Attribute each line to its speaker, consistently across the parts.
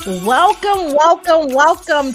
Speaker 1: Welcome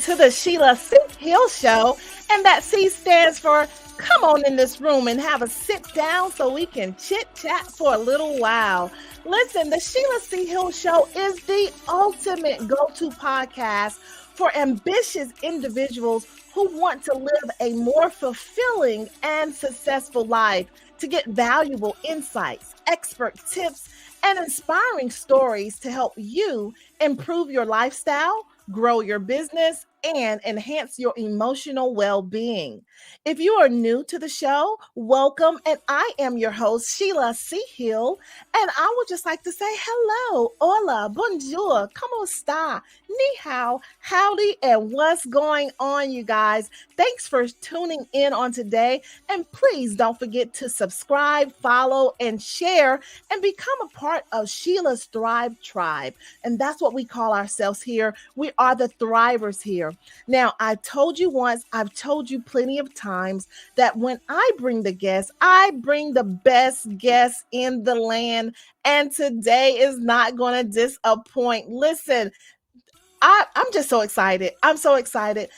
Speaker 1: to the Sheila C Hill Show. And that C stands for come on in this room and have a sit down so we can chit chat for a little while. Listen, the Sheila C Hill Show is the ultimate go-to podcast for ambitious individuals who want to live a more fulfilling and successful life, to get valuable insights, expert tips, and inspiring stories to help you improve your lifestyle, grow your business, and enhance your emotional well being. If you are new to the show, welcome. And I am your host, Sheila C Hill. And I would just like to say hello, hola, bonjour, como esta, ni hao, howdy, and what's going on, you guys? Thanks for tuning in on today. And please don't forget to subscribe, follow, and share, and become a part of Sheila's Thrive Tribe. And that's what we call ourselves here. We are the Thrivers here. Now, I told you once, I've told you plenty of times that when I bring the guests, I bring the best guests in the land. And today is not going to disappoint. Listen, I'm just so excited. I'm so excited.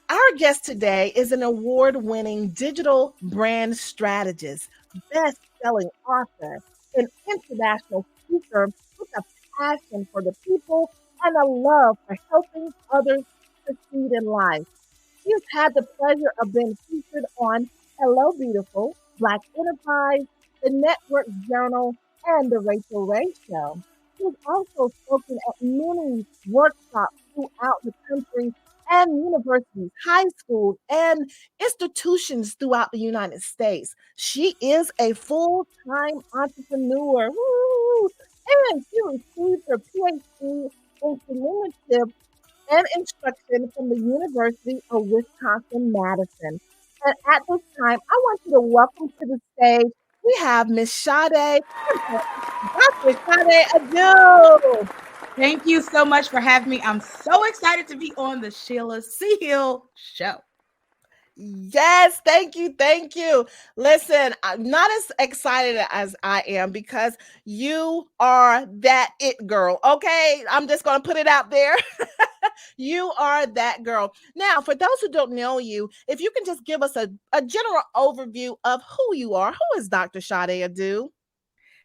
Speaker 1: Our guest today is an award-winning digital brand strategist, best-selling author, an international speaker with a passion for the people and a love for helping others succeed in life. She's had the pleasure of being featured on Hello Beautiful, Black Enterprise, the Network Journal, and the Rachel Ray Show. She's also spoken at many workshops throughout the country and universities, high schools, and institutions throughout the United States. She is a full-time entrepreneur. Woo! And she received her PhD in communicative and instruction from the University of Wisconsin-Madison. And at this time, I want you to welcome to the stage, we have Miss Sade, Dr. Sade Adu.
Speaker 2: Thank you so much for having me. I'm so excited to be on the Sheila C Hill Show.
Speaker 1: Yes, thank you. Thank you. Listen, I'm not as excited as I am because you are that it girl. Okay. I'm just going to put it out there. You are that girl. Now, for those who don't know you, if you can just give us a general overview of who you are. Who is Dr. Sade Adu?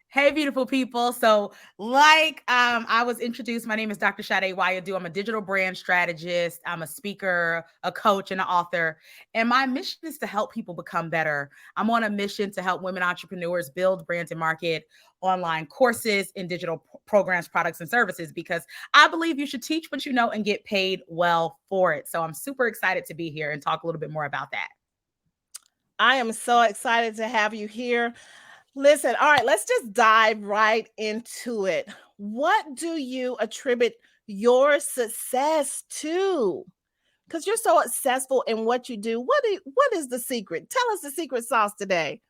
Speaker 2: Hey, beautiful people. So like I was introduced, my name is Dr. Sade Adu. I'm a digital brand strategist. I'm a speaker, a coach, and an author. And my mission is to help people become better. I'm on a mission to help women entrepreneurs build brands and market online courses and digital programs, products, and services, because I believe you should teach what you know and get paid well for it. So I'm super excited to be here and talk a little bit more about that.
Speaker 1: I am so excited to have you here. Listen, all right, let's just dive right into it. What do you attribute your success to? Because you're so successful in what you do. What is the secret? Tell us the secret sauce today.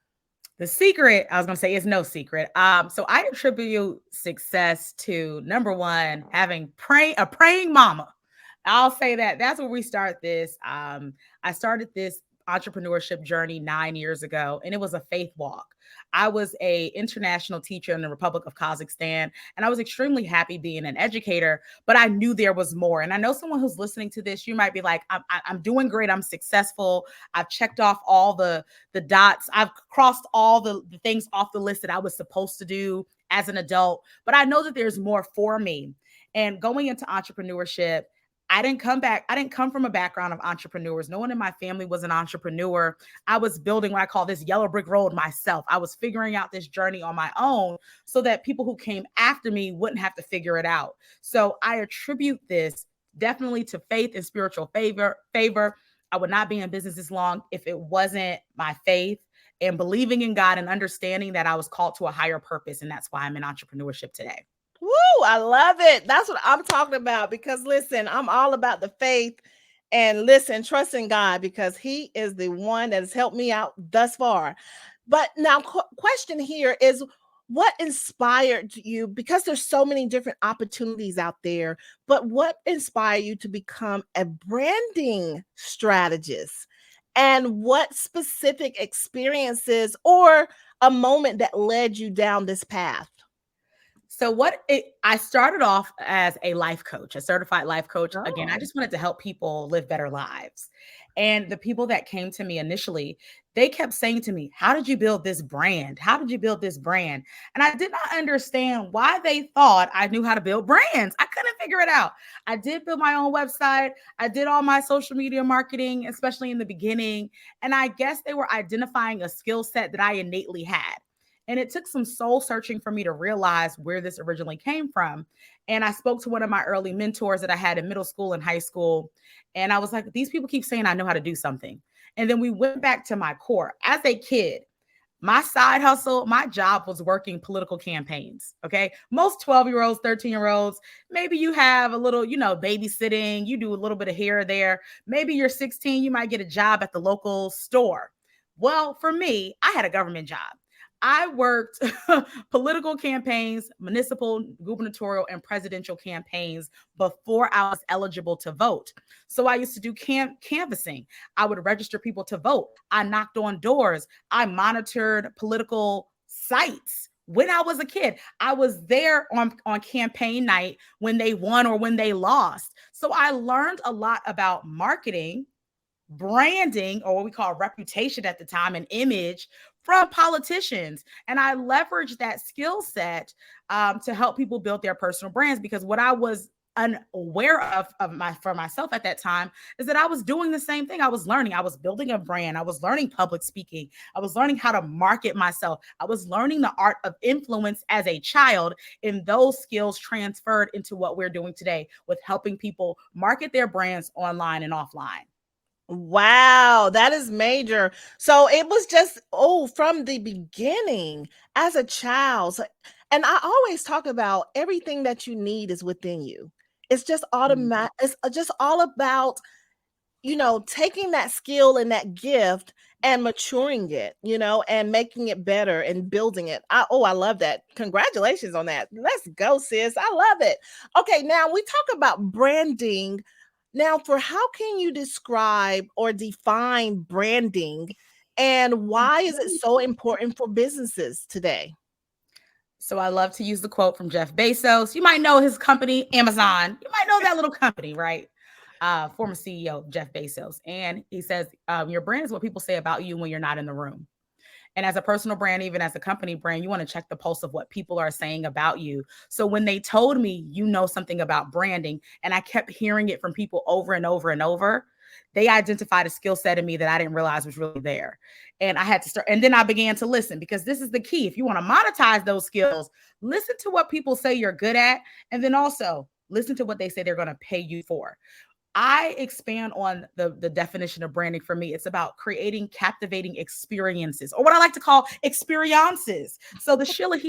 Speaker 2: The secret, I was going to say, is no secret. So I attribute success to, number one, having a praying mama. I'll say that. That's where we start this. I started this entrepreneurship journey 9 years ago, and it was a faith walk. I was an international teacher in the Republic of Kazakhstan, and I was extremely happy being an educator, but I knew there was more. And I know someone who's listening to this, you might be like, I'm doing great. I'm successful. I've checked off all the dots. I've crossed all the things off the list that I was supposed to do as an adult, but I know that there's more for me. And going into entrepreneurship, I didn't come from a background of entrepreneurs. No one in my family was an entrepreneur. I was building what I call this yellow brick road myself. I was figuring out this journey on my own so that people who came after me wouldn't have to figure it out. So I attribute this definitely to faith and spiritual favor. I would not be in business this long if it wasn't my faith and believing in God and understanding that I was called to a higher purpose. And that's why I'm in entrepreneurship today.
Speaker 1: Woo, I love it. That's what I'm talking about, because listen, I'm all about the faith and listen, trust in God, because he is the one that has helped me out thus far. But now question here is, what inspired you? Because there's so many different opportunities out there, but what inspired you to become a branding strategist? And what specific experiences or a moment that led you down this path?
Speaker 2: I started off as a life coach, a certified life coach. Again, I
Speaker 1: Oh,
Speaker 2: just wanted to help people live better lives. And the people that came to me initially, they kept saying to me, "How did you build this brand? How did you build this brand?" And I did not understand why they thought I knew how to build brands. I couldn't figure it out. I did build my own website. I did all my social media marketing, especially in the beginning. And I guess they were identifying a skill set that I innately had. And it took some soul searching for me to realize where this originally came from. And I spoke to one of my early mentors that I had in middle school and high school. And I was like, these people keep saying I know how to do something. And then we went back to my core. As a kid, my side hustle, my job was working political campaigns. Okay. Most 12-year-olds, 13-year-olds, maybe you have a little, babysitting, you do a little bit of here or there. Maybe you're 16, you might get a job at the local store. Well, for me, I had a government job. I worked political campaigns, municipal, gubernatorial, and presidential campaigns before I was eligible to vote. So I used to do canvassing. I would register people to vote. I knocked on doors. I monitored political sites. When I was a kid, I was there on campaign night when they won or when they lost. So I learned a lot about marketing, branding, or what we call reputation at the time, and image from politicians. And I leveraged that skill set to help people build their personal brands, because what I was unaware for myself at that time is that I was doing the same thing. I was learning. I was building a brand. I was learning public speaking. I was learning how to market myself. I was learning the art of influence as a child, and those skills transferred into what we're doing today with helping people market their brands online and offline.
Speaker 1: wow, that is major. So it was just, from the beginning as a child. And I always talk about everything that you need is within you. It's just
Speaker 2: Mhm.
Speaker 1: automatic. It's just all about, taking that skill and that gift and maturing it, and making it better and building it. I love that. Congratulations on that. Let's go, sis. I love it. Okay, now we talk about branding. Now, for how can you describe or define branding, and why is it so important for businesses today?
Speaker 2: So I love to use the quote from Jeff Bezos. You might know his company, Amazon. You might know that little company, right? Former CEO Jeff Bezos. And he says, your brand is what people say about you when you're not in the room. And as a personal brand, even as a company brand, you want to check the pulse of what people are saying about you. So when they told me, you know something about branding, and I kept hearing it from people over and over and over, they identified a skill set in me that I didn't realize was really there. And I had to start, and then I began to listen, because this is the key. If you want to monetize those skills, listen to what people say you're good at, and then also listen to what they say they're going to pay you for. I expand on the definition of branding. For me, it's about creating captivating experiences, or what I like to call experiences. So the Sheila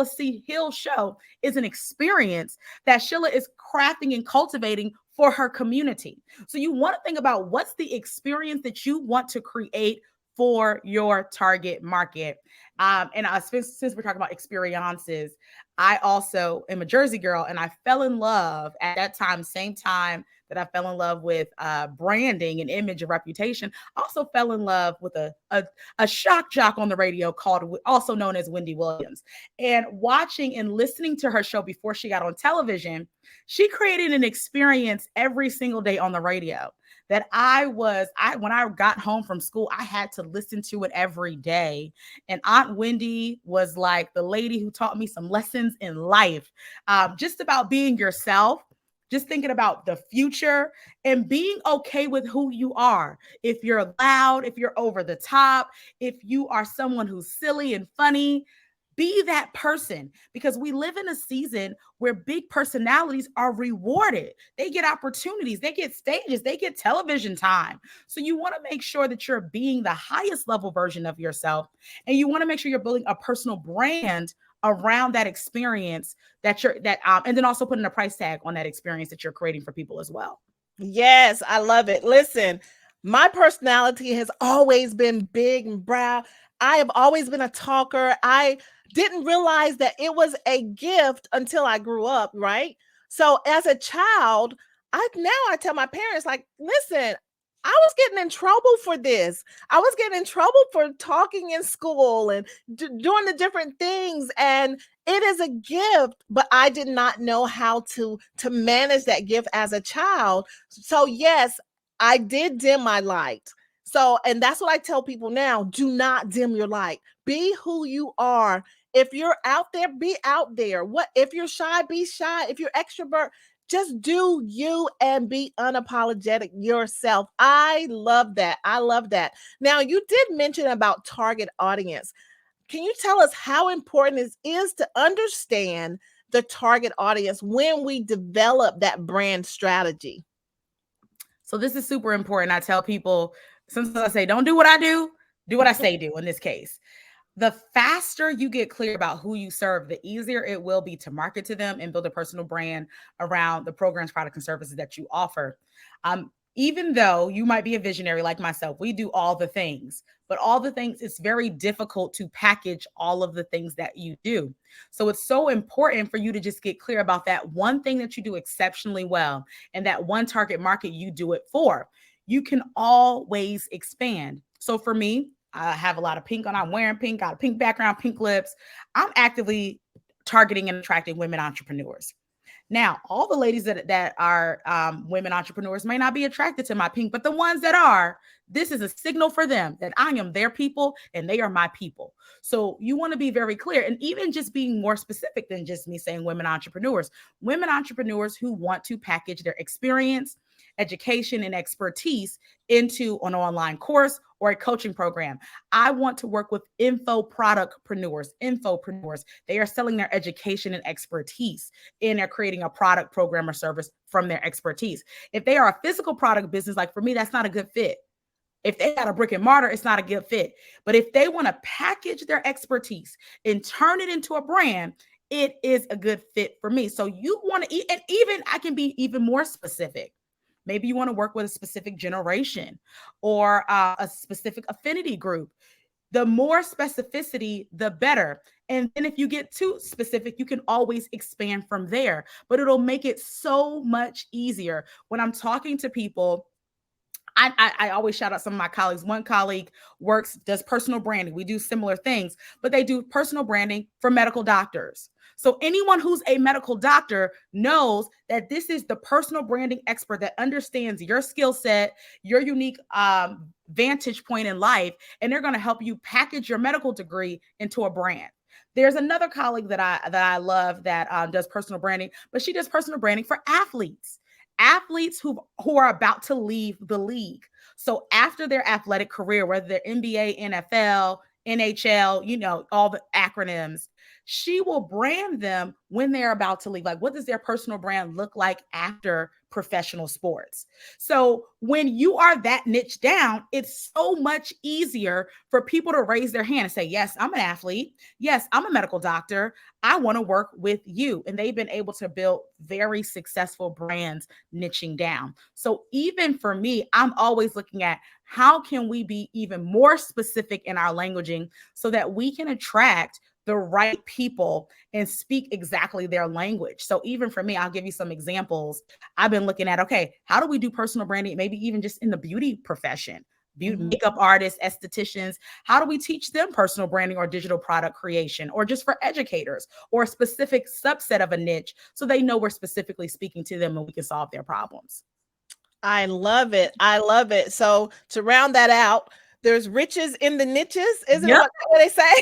Speaker 2: C Hill Show is an experience that Sheila is crafting and cultivating for her community. So you want to think about what's the experience that you want to create for your target market. Since we're talking about experiences, I also am a Jersey girl, and I fell in love at that time, same time that I fell in love with branding and image and reputation. I also fell in love with a shock jock on the radio called, also known as Wendy Williams. And watching and listening to her show before she got on television, she created an experience every single day on the radio that when I got home from school, I had to listen to it every day. And Aunt Wendy was like the lady who taught me some lessons in life, just about being yourself, just thinking about the future, and being okay with who you are. If you're loud, if you're over the top, if you are someone who's silly and funny, be that person, because we live in a season where big personalities are rewarded. They get opportunities, they get stages, they get television time. So you want to make sure that you're being the highest level version of yourself, and you want to make sure you're building a personal brand around that experience and then also putting a price tag on that experience that you're creating for people as well.
Speaker 1: Yes, I love it. Listen, my personality has always been big and brown. I have always been a talker. I didn't realize that it was a gift until I grew up, right? So as a child, I tell my parents, like, listen, I was getting in trouble for this. I was getting in trouble for talking in school and doing the different things. And it is a gift, but I did not know how to manage that gift as a child. So yes, I did dim my light. So, and that's what I tell people now, do not dim your light. Be who you are. If you're out there, be out there. What if you're shy, be shy. If you're extrovert, just do you and be unapologetic yourself. I love that. I love that. Now, you did mention about target audience. Can you tell us how important it is to understand the target audience when we develop that brand strategy?
Speaker 2: So this is super important. I tell people, sometimes I say, don't do what I do what I say do in this case. The faster you get clear about who you serve, the easier it will be to market to them and build a personal brand around the programs, products, and services that you offer. Even though you might be a visionary like myself, we do all the things, but all the things, it's very difficult to package all of the things that you do. So it's so important for you to just get clear about that one thing that you do exceptionally well and that one target market you do it for. You can always expand. So for me, I have a lot of pink on. I'm wearing pink, got a pink background, pink lips. I'm actively targeting and attracting women entrepreneurs. Now, all the ladies that are women entrepreneurs may not be attracted to my pink, but the ones that are, this is a signal for them that I am their people and they are my people. So you want to be very clear, and even just being more specific than just me saying women entrepreneurs who want to package their experience, education, and expertise into an online course or a coaching program. I want to work with infopreneurs. They are selling their education and expertise, and they're creating a product, program, or service from their expertise. If they are a physical product business, like for me, that's not a good fit. If they got a brick and mortar, it's not a good fit. But if they want to package their expertise and turn it into a brand, it is a good fit for me. So you want to, and even I can be even more specific. Maybe you want to work with a specific generation or a specific affinity group. The more specificity, the better. And then if you get too specific, you can always expand from there, but it'll make it so much easier. When I'm talking to people, I always shout out some of my colleagues. One colleague does personal branding. We do similar things, but they do personal branding for medical doctors. So anyone who's a medical doctor knows that this is the personal branding expert that understands your skill set, your unique vantage point in life, and they're going to help you package your medical degree into a brand. There's another colleague that I love that does personal branding, but she does personal branding for athletes who are about to leave the league. So after their athletic career, whether they're NBA, NFL, NHL, all the acronyms, she will brand them when they're about to leave. Like, what does their personal brand look like after professional sports? So when you are that niche down, it's so much easier for people to raise their hand and say, yes, I'm an athlete. Yes, I'm a medical doctor. I want to work with you. And they've been able to build very successful brands niching down. So even for me, I'm always looking at how can we be even more specific in our languaging so that we can attract the right people and speak exactly their language. So even for me, I'll give you some examples. I've been looking at, okay, how do we do personal branding? Maybe even just in the beauty profession, makeup artists, estheticians. How do we teach them personal branding or digital product creation, or just for educators or a specific subset of a niche so they know we're specifically speaking to them and we can solve their problems?
Speaker 1: I love it. I love it. So to round that out, there's riches in the niches. Isn't it what they say?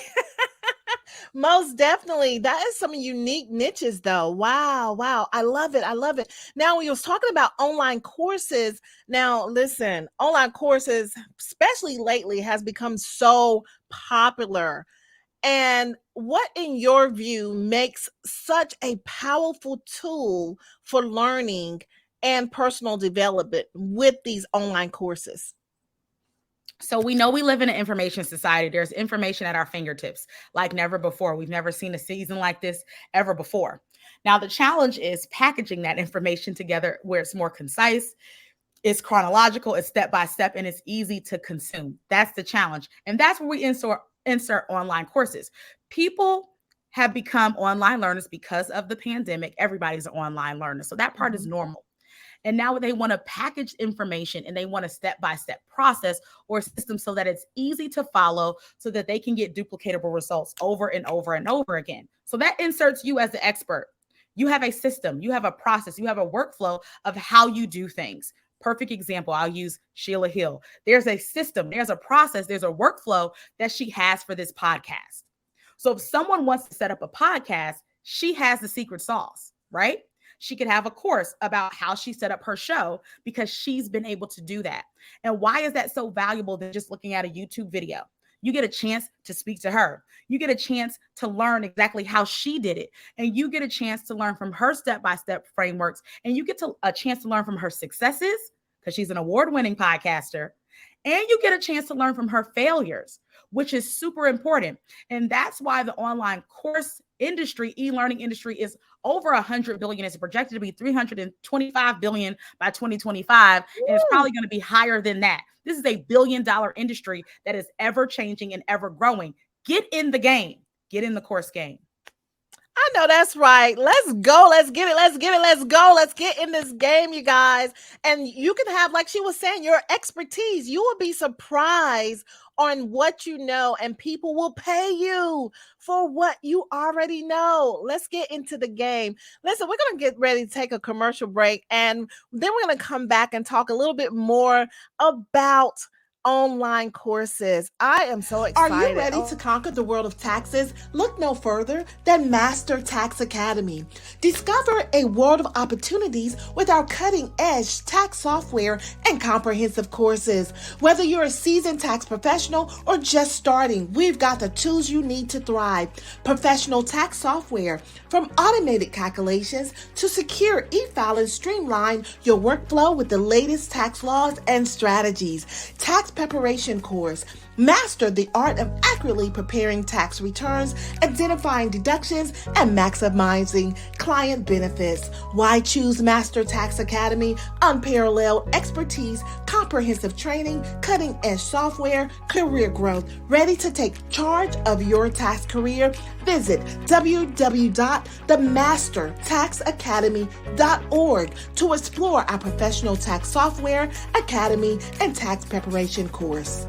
Speaker 1: Most definitely. That is some unique niches though. Wow. Wow. I love it. I love it. Now, we was talking about online courses. Now, listen, online courses, especially lately, has become so popular. And what, in your view, makes such a powerful tool for learning and personal development with these online courses?
Speaker 2: So we know we live in an information society. There's information at our fingertips like never before. We've never seen a season like this ever before. Now, the challenge is packaging that information together where it's more concise, it's chronological, it's step by step, and it's easy to consume. That's the challenge. And that's where we insert online courses. People have become online learners because of the pandemic. Everybody's an online learner. So that part is normal. And now they want to package information and they want a step-by-step process or system so that it's easy to follow so that they can get duplicatable results over and over and over again. So that inserts you as the expert. You have a system, you have a process, you have a workflow of how you do things. Perfect example, I'll use Sheila Hill. There's a system, there's a process, there's a workflow that she has for this podcast. So if someone wants to set up a podcast, she has the secret sauce, right? She could have a course about how she set up her show because she's been able to do that. And why is that so valuable than just looking at a YouTube video? You get a chance to speak to her. You get a chance to learn exactly how she did it. And you get a chance to learn from her step-by-step frameworks. And you get a chance to learn from her successes because she's an award-winning podcaster. And you get a chance to learn from her failures, which is super important. And that's why the online course industry, e-learning industry, is over 100 billion. It's projected to be 325 billion by 2025. Woo! And it's probably going to be higher than that. This is a $1 billion industry that is ever changing and ever growing. Get in the game. Get in the course game.
Speaker 1: I know that's right. Let's go. Let's get it. Let's get it. Let's go. Let's get in this game, you guys. And you can have, like she was saying, your expertise. You will be surprised on what you know, and people will pay you for what you already know. Let's get into the game. Listen, we're going to get ready to take a commercial break, and then we're going to come back and talk a little bit more about online courses. I am so excited.
Speaker 3: Are you ready to conquer the world of taxes? Look no further than Master Tax Academy. Discover a world of opportunities with our cutting-edge tax software and comprehensive courses. Whether you're a seasoned tax professional or just starting, we've got the tools you need to thrive. Professional tax software, from automated calculations to secure e-filing, streamline your workflow with the latest tax laws and strategies. Tax preparation course. Master the art of accurately preparing tax returns, identifying deductions, and maximizing client benefits. Why choose Master Tax Academy? Unparalleled expertise, comprehensive training, cutting-edge software, career growth. Ready to take charge of your tax career? Visit www.themastertaxacademy.org to explore our professional tax software, academy, and tax preparation course.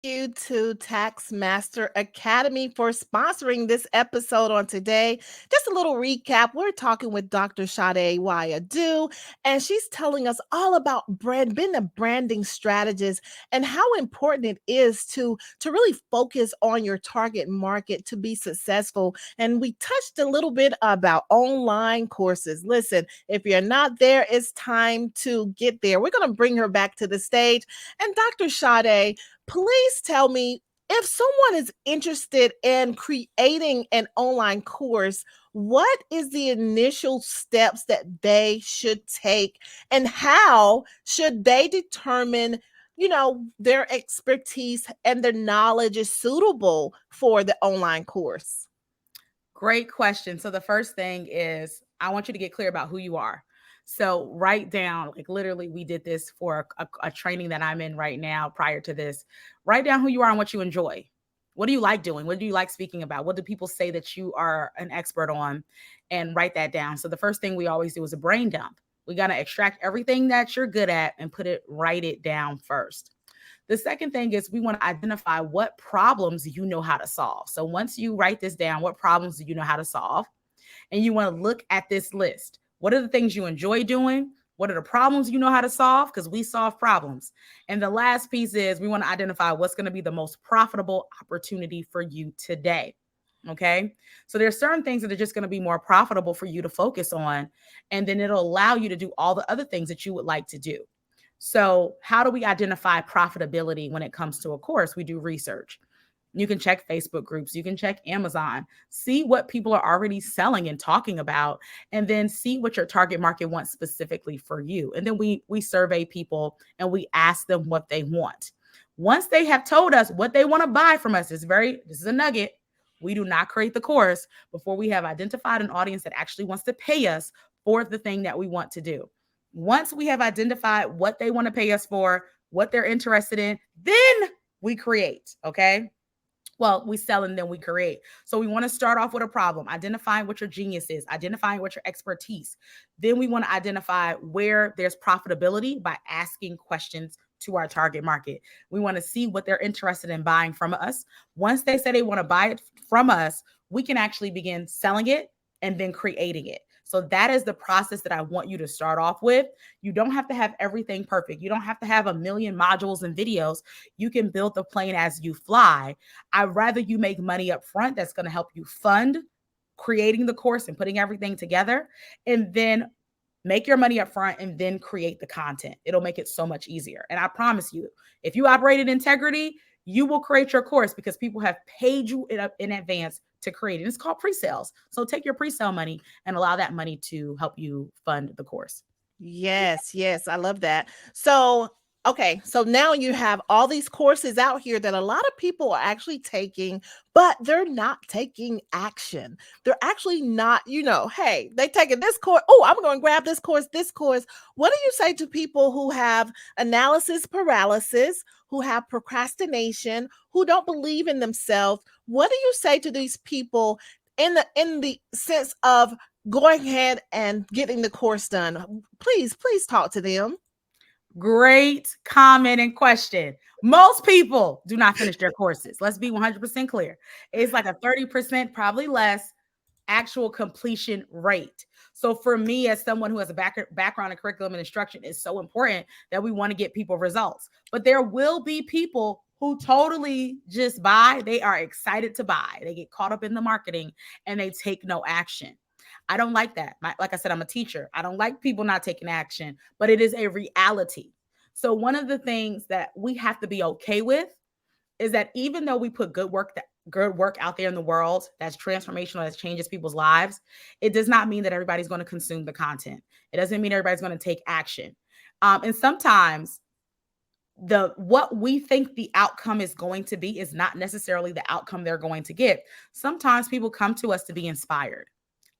Speaker 1: You to Tax Master Academy for sponsoring this episode on today. Just a little recap. We're talking with Dr. Sade Wayadu, and she's telling us all about being a branding strategist and how important it is to really focus on your target market to be successful. And we touched a little bit about online courses. Listen, if you're not there, it's time to get there. We're going to bring her back to the stage. And Dr. Sade, please tell me, if someone is interested in creating an online course, what is the initial steps that they should take, and how should they determine, their expertise and their knowledge is suitable for the online course?
Speaker 2: Great question. So the first thing is, I want you to get clear about who you are. So write down, like literally we did this for a training that I'm in right now prior to this. Write down who you are and what you enjoy. What do you like doing? What do you like speaking about? What do people say that you are an expert on? And write that down. So the first thing we always do is a brain dump. We got to extract everything that you're good at and write it down first. The second thing is we want to identify what problems you know how to solve. So once you write this down, what problems do you know how to solve? And you want to look at this list. What are the things you enjoy doing? What are the problems you know how to solve? Because we solve problems. And the last piece is we want to identify what's going to be the most profitable opportunity for you today. Okay. So there's certain things that are just going to be more profitable for you to focus on. And then it'll allow you to do all the other things that you would like to do. So how do we identify profitability when it comes to a course? We do research. You can check Facebook groups. You can check Amazon, see what people are already selling and talking about, and then see what your target market wants specifically for you. And then we survey people and we ask them what they want. Once they have told us what they want to buy from us, this is a nugget. We do not create the course before we have identified an audience that actually wants to pay us for the thing that we want to do. Once we have identified what they want to pay us for, what they're interested in, then we create, okay? Well, we sell and then we create. So we want to start off with a problem, identifying what your genius is, identifying what your expertise. Then we want to identify where there's profitability by asking questions to our target market. We want to see what they're interested in buying from us. Once they say they want to buy it from us, we can actually begin selling it and then creating it. So that is the process that I want you to start off with. You don't have to have everything perfect. You don't have to have a million modules and videos. You can build the plane as you fly. I'd rather you make money up front that's going to help you fund creating the course and putting everything together, and then make your money up front and then create the content. It'll make it so much easier. And I promise you, if you operate in integrity, you will create your course because people have paid you in advance to create it. It's called pre-sales. So take your pre-sale money and allow that money to help you fund the course.
Speaker 1: Yes, yes, I love that. So, okay, so now you have all these courses out here that a lot of people are actually taking, but they're not taking action. They're actually not, hey, they taking this course. Oh, I'm going to grab this course, this course. What do you say to people who have analysis paralysis, who have procrastination, who don't believe in themselves? What do you say to these people in the sense of going ahead and getting the course done? Please talk to them.
Speaker 2: Great comment and question. Most people do not finish their courses. Let's be 100% clear. It's like a 30%, probably less, actual completion rate. So for me, as someone who has a background in curriculum and instruction, it's so important that we want to get people results. But there will be people who totally just buy. They are excited to buy. They get caught up in the marketing and they take no action. I don't like that. Like I said, I'm a teacher. I don't like people not taking action, but it is a reality. So one of the things that we have to be okay with is that even though we put good work out there in the world that's transformational, that changes people's lives, it does not mean that everybody's going to consume the content. It doesn't mean everybody's going to take action. And sometimes what we think the outcome is going to be is not necessarily the outcome they're going to get. Sometimes people come to us to be inspired.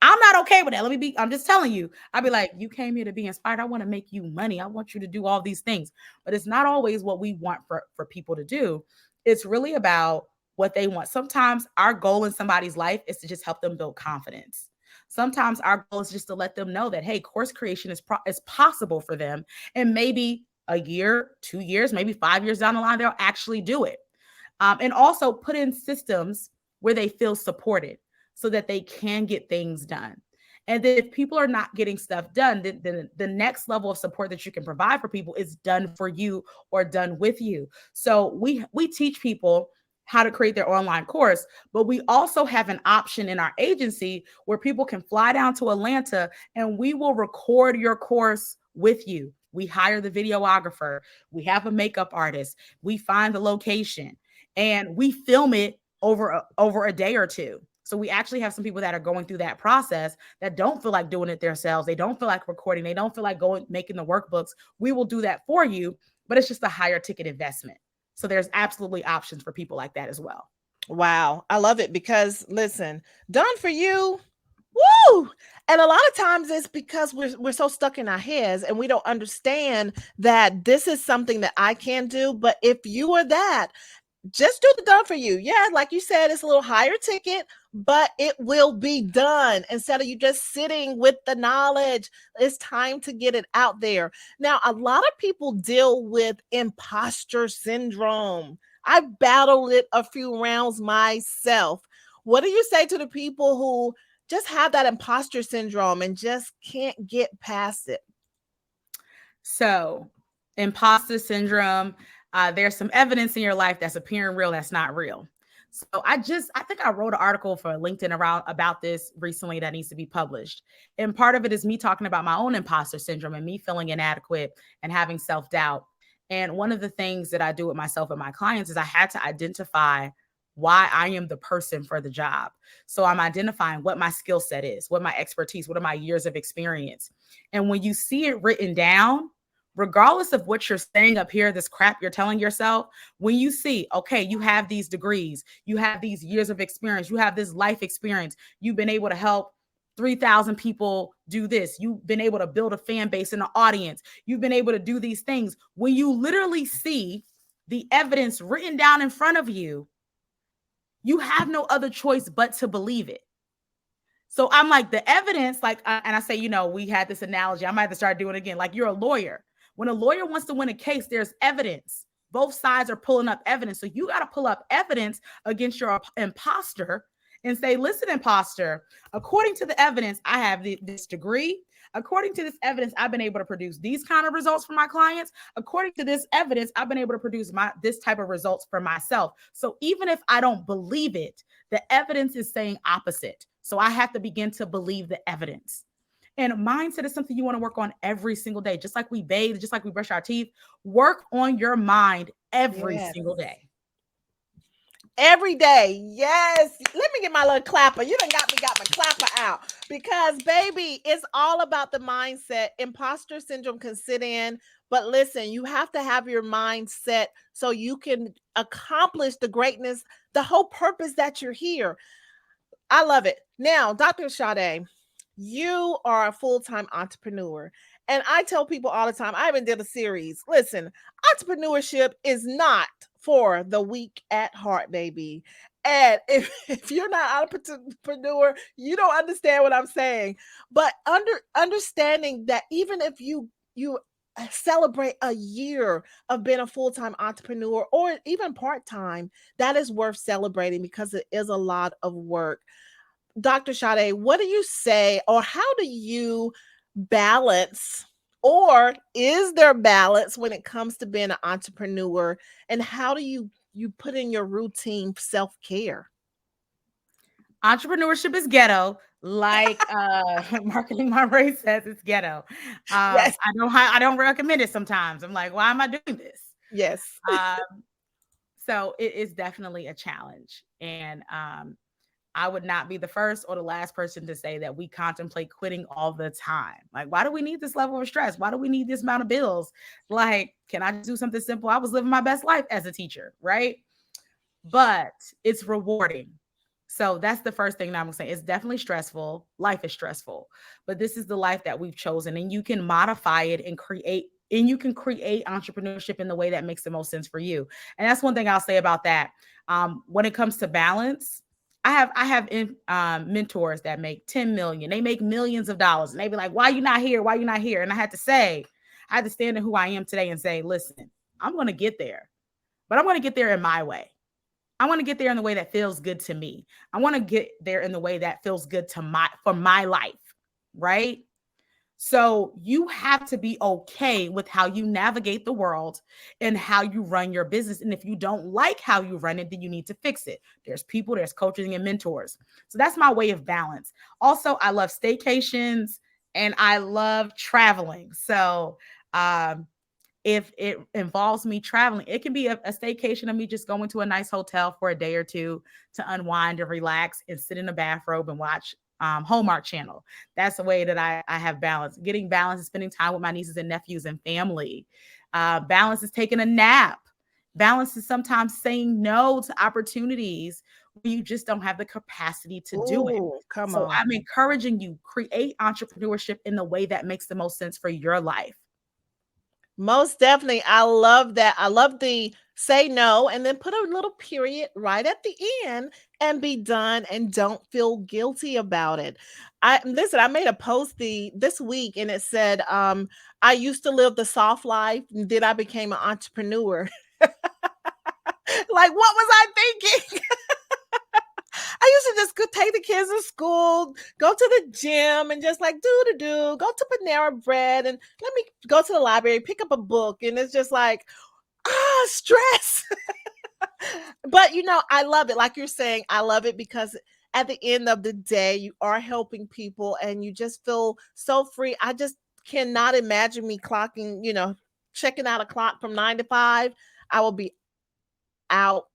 Speaker 2: I'm not okay with that. I'm just telling you. I'll be like, you came here to be inspired. I want to make you money. I want you to do all these things. But it's not always what we want for people to do. It's really about what they want. Sometimes our goal in somebody's life is to just help them build confidence. Sometimes our goal is just to let them know that, hey, course creation is possible for them. And maybe a year, 2 years, maybe 5 years down the line, they'll actually do it. And also put in systems where they feel supported, so that they can get things done. And then if people are not getting stuff done, then the next level of support that you can provide for people is done for you or done with you. So we teach people how to create their online course, but we also have an option in our agency where people can fly down to Atlanta and we will record your course with you. We hire the videographer, we have a makeup artist, we find the location, and we film it over a day or two. So we actually have some people that are going through that process that don't feel like doing it themselves. They don't feel like recording. They don't feel like making the workbooks. We will do that for you, but it's just a higher ticket investment. So there's absolutely options for people like that as well.
Speaker 1: Wow. I love it because listen, done for you. Woo! And a lot of times it's because we're so stuck in our heads and we don't understand that this is something that I can do. But if you are that, just do the done for you. Yeah, like you said, it's a little higher ticket, but it will be done instead of you just sitting with the knowledge. It's time to get it out there. Now, a lot of people deal with imposter syndrome. I battled it a few rounds myself. What do you say to the people who just have that imposter syndrome and just can't get past it?
Speaker 2: So, imposter syndrome, there's some evidence in your life that's appearing real, that's not real. So I think I wrote an article for LinkedIn about this recently that needs to be published. And part of it is me talking about my own imposter syndrome and me feeling inadequate and having self-doubt. And one of the things that I do with myself and my clients is I had to identify why I am the person for the job. So I'm identifying what my skill set is, what my expertise, what are my years of experience. And when you see it written down, regardless of what you're saying up here, this crap you're telling yourself, when you see, okay, you have these degrees, you have these years of experience, you have this life experience, you've been able to help 3,000 people do this, you've been able to build a fan base and an audience, you've been able to do these things. When you literally see the evidence written down in front of you, You have no other choice but to believe it. So I'm like, the evidence, like, and I say, we had this analogy. I might have to start doing it again. Like, you're a lawyer. When a lawyer wants to win a case, there's evidence. Both sides are pulling up evidence. So you got to pull up evidence against your imposter and say, listen, imposter, according to the evidence, I have this degree. According to this evidence, I've been able to produce these kind of results for my clients. According to this evidence, I've been able to produce this type of results for myself. So even if I don't believe it, the evidence is saying opposite. So I have to begin to believe the evidence. And mindset is something you want to work on every single day. Just like we bathe, just like we brush our teeth, work on your mind every single day.
Speaker 1: Every day. Yes. Let me get my little clapper. You done got my clapper out, because baby, it's all about the mindset. Imposter syndrome can sit in, but listen, you have to have your mindset so you can accomplish the greatness, the whole purpose that you're here. I love it. Now, Dr. Sade, you are a full-time entrepreneur. And I tell people all the time, I even did a series. Listen, entrepreneurship is not for the weak at heart, baby. And if you're not an entrepreneur, you don't understand what I'm saying. But understanding that even if you celebrate a year of being a full-time entrepreneur or even part-time, that is worth celebrating because it is a lot of work. Dr. Sade, what do you say, or how do you balance, or is there balance when it comes to being an entrepreneur, and how do you put in your routine self-care?
Speaker 2: Entrepreneurship is ghetto, like Marketing My Race says, it's ghetto.
Speaker 1: Yes.
Speaker 2: I don't recommend it sometimes. I'm like, why am I doing this?
Speaker 1: Yes.
Speaker 2: So it is definitely a challenge. And I would not be the first or the last person to say that we contemplate quitting all the time. Like, why do we need this level of stress? Why do we need this amount of bills? Like, can I just do something simple? I was living my best life as a teacher, right? But it's rewarding. So that's the first thing that I'm gonna say. It's definitely stressful. Life is stressful, but this is the life that we've chosen, and you can modify it and create entrepreneurship in the way that makes the most sense for you. And that's one thing I'll say about that. When it comes to balance, I have mentors that make 10 million. They make millions of dollars, and they be like, "Why you not here? Why you not here?" And I had to stand in who I am today and say, "Listen, I'm going to get there, but I'm going to get there in my way. I want to get there in the way that feels good to me. I want to get there in the way that feels good for my life," right? So you have to be okay with how you navigate the world and how you run your business. And if you don't like how you run it, then you need to fix it. There's people, there's coaching and mentors. So that's my way of balance. Also, I love staycations and I love traveling. So if it involves me traveling, it can be a staycation of me just going to a nice hotel for a day or two to unwind and relax and sit in a bathrobe and watch Hallmark Channel. That's the way that I have balance. Getting balance is spending time with my nieces and nephews and family. Balance is taking a nap. Balance is sometimes saying no to opportunities where you just don't have the capacity to do it.
Speaker 1: Come
Speaker 2: so
Speaker 1: on.
Speaker 2: I'm encouraging you, create entrepreneurship in the way that makes the most sense for your life.
Speaker 1: Most definitely. I love that. I love the say no and then put a little period right at the end and be done, and don't feel guilty about it. I made a post this week and it said, I used to live the soft life and then I became an entrepreneur. Like, what was I thinking? I used to just go take the kids to school, go to the gym, and just like go to Panera Bread, and let me go to the library, pick up a book, and it's just like, stress. But I love it. Like you're saying, I love it because at the end of the day, you are helping people, and you just feel so free. I just cannot imagine me checking out a clock from 9 to 5. I will be out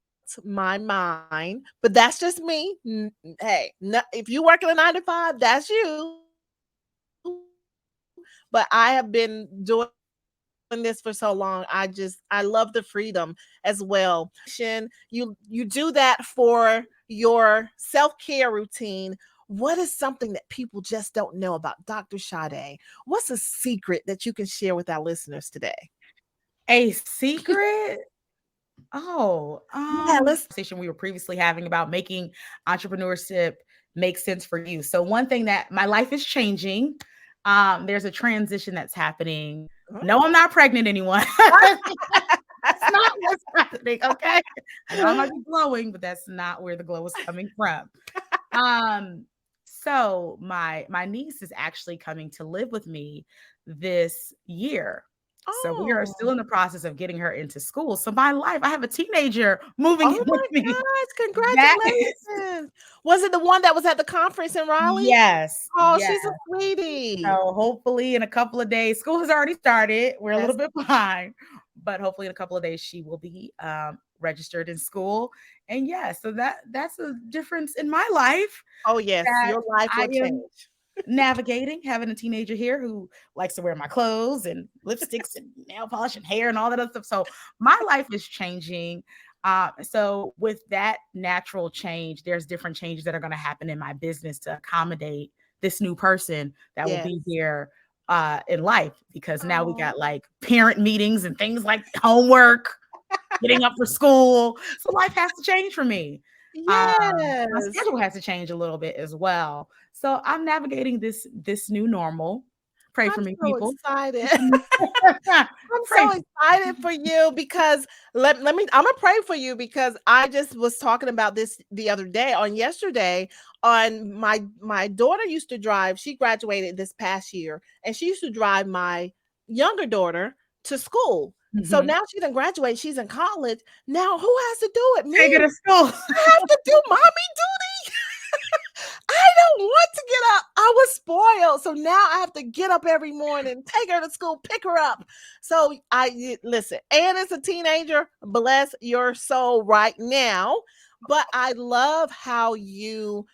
Speaker 1: my mind, but that's just me. Hey, if you work at a 9 to 5, that's you. But I have been doing this for so long. I love the freedom as well. You do that for your self-care routine. What is something that people just don't know about Dr. Sade? What's a secret that you can share with our listeners today?
Speaker 2: A secret? Oh,
Speaker 1: Yeah, let's.
Speaker 2: conversation we were previously having about making entrepreneurship make sense for you. So one thing that my life is changing. There's a transition that's happening. No, I'm not pregnant, anyone. That's not what's happening. Okay. I know I might be glowing, but that's not where the glow is coming from. So my niece is actually coming to live with me this year. So we are still in the process of getting her into school. So my life, I have a teenager moving in
Speaker 1: Oh
Speaker 2: with
Speaker 1: my
Speaker 2: me.
Speaker 1: gosh,
Speaker 2: That is,
Speaker 1: congratulations. Was it the one that was at the conference in Raleigh?
Speaker 2: yes.
Speaker 1: Oh,
Speaker 2: Yes.
Speaker 1: she's a sweetie.
Speaker 2: So hopefully in a couple of days, school has already started. We're a little bit behind, but hopefully in a couple of days she will be registered in school. And yeah, so that's a difference in my life
Speaker 1: Oh yes,
Speaker 2: that
Speaker 1: your life
Speaker 2: I
Speaker 1: will
Speaker 2: am
Speaker 1: change.
Speaker 2: navigating, having a teenager here who likes to wear my clothes and lipsticks and nail polish and hair and all that other stuff. So my life is changing. So with that natural change, there's different changes that are going to happen in my business to accommodate this new person that will be here in life, because now we got like parent meetings and things like homework, getting up for school. So life has to change for me. My schedule has to change a little bit as well. So I'm navigating this new normal. Pray for me,
Speaker 1: So
Speaker 2: people.
Speaker 1: excited. I'm so excited for you because I'm gonna pray for you because I just was talking about this the other day on yesterday on my daughter used to drive. She graduated this past year and she used to drive my younger daughter to school. So now she done graduate, she's in college. Now who has to do it? Me.
Speaker 2: Take her to school.
Speaker 1: I have to do mommy duty. I don't want to get up. I was spoiled. So now I have to get up every morning, take her to school, pick her up. So listen, Anne is a teenager. Bless your soul right now. But I love how you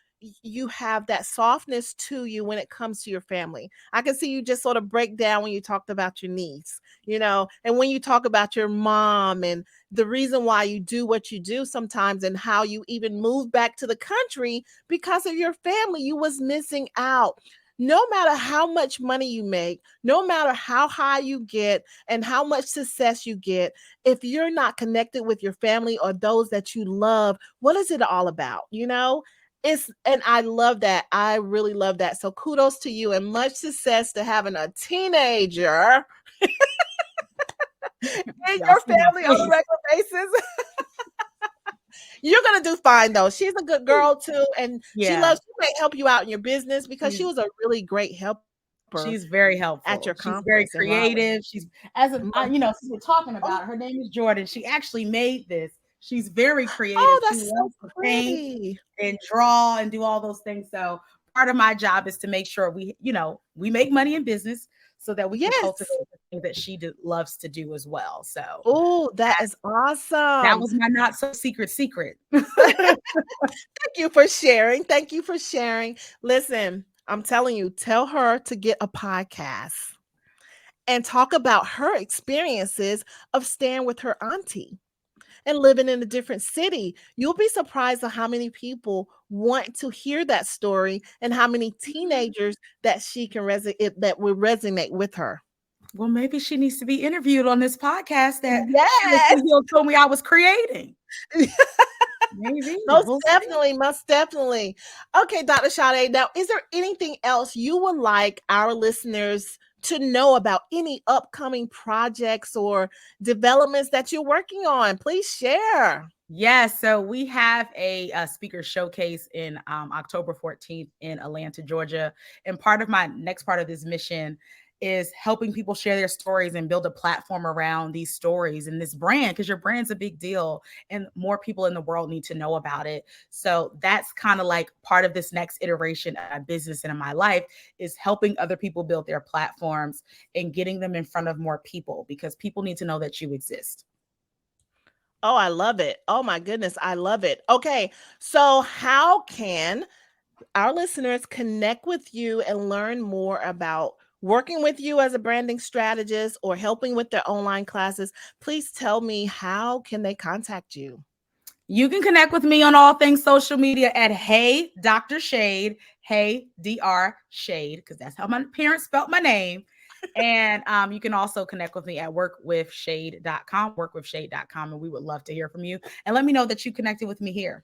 Speaker 1: have that softness to you when it comes to your family. I can see you just sort of break down when you talked about your niece, and when you talk about your mom and the reason why you do what you do sometimes and how you even moved back to the country because of your family. You was missing out. No matter how much money you make, no matter how high you get and how much success you get, if you're not connected with your family or those that you love, what is it all about? And I love that. I really love that. So kudos to you and much success to having a teenager in your family on a regular basis. You're gonna do fine though. She's a good girl too, and she may help you out in your business because she was a really great helper.
Speaker 2: She's very helpful
Speaker 1: at your
Speaker 2: conference.
Speaker 1: conference.
Speaker 2: She's very creative. She's since we're talking about her name is Jordan. She actually made this. She's very creative.
Speaker 1: Oh, that's
Speaker 2: she
Speaker 1: so
Speaker 2: pretty. And draw and do all those things. So part of my job is to make sure we make money in business so that we can cultivate the thing that she loves to do as well. So
Speaker 1: that is awesome.
Speaker 2: That was my not so secret.
Speaker 1: Thank you for sharing. Thank you for sharing. Listen, I'm telling you, tell her to get a podcast and talk about her experiences of staying with her auntie and living in a different city. You'll be surprised at how many people want to hear that story and how many teenagers that she can that will resonate with her.
Speaker 2: Well, maybe she needs to be interviewed on this podcast that Sheila C Hill told me I was creating. Maybe.
Speaker 1: Most definitely. Okay, Dr. Sade, now is there anything else you would like our listeners to know about, any upcoming projects or developments that you're working on? Please share.
Speaker 2: Yes, so we have a speaker showcase in October 14th in Atlanta, Georgia. And part of this mission is helping people share their stories and build a platform around these stories and this brand, because your brand's a big deal and more people in the world need to know about it. So that's kind of like part of this next iteration of my business and in my life, is helping other people build their platforms and getting them in front of more people, because people need to know that you exist.
Speaker 1: Oh, I love it. Oh my goodness, I love it. Okay, so how can our listeners connect with you and learn more about working with you as a branding strategist or helping with their online classes? Please tell me, how can they contact you?
Speaker 2: You can connect with me on all things social media at Hey Dr. Shade, Hey Dr. Shade, because that's how my parents spelled my name. And you can also connect with me at workwithshade.com, and we would love to hear from you. And let me know that you connected with me here.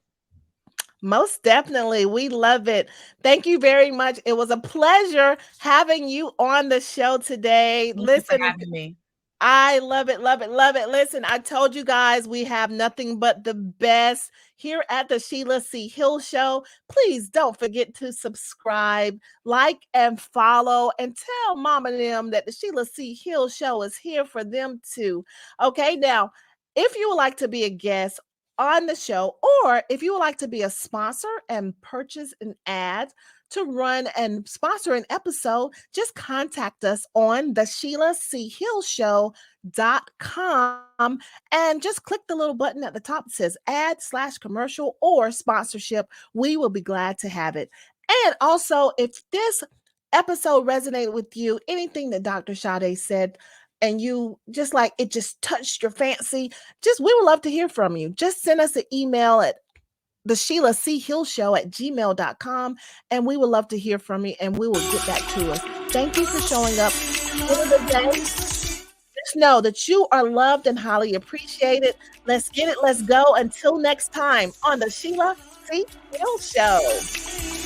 Speaker 1: Most definitely. We love it. Thank you very much. It was a pleasure having you on the show today.
Speaker 2: Thank you for having me.
Speaker 1: I love it, love it, love it. Listen, I told you guys we have nothing but the best here at the Sheila C Hill Show. Please don't forget to subscribe, like, and follow, and tell Mama and them that the Sheila C Hill Show is here for them too. Okay, now, if you would like to be a guest on the show, or if you would like to be a sponsor and purchase an ad to run and sponsor an episode, just contact us on the SheilaCHillShow.com and just click the little button at the top that says ad/commercial or sponsorship. We will be glad to have it. And also, if this episode resonated with you, anything that Dr. Sade said, and you just like it just touched your fancy, we would love to hear from you. Just send us an email at the Sheila C Hill Show at gmail.com, and we would love to hear from you, and we will get back to us. Thank you for showing up. Just know that you are loved and highly appreciated. Let's get it. Let's go. Until next time on the Sheila C Hill Show.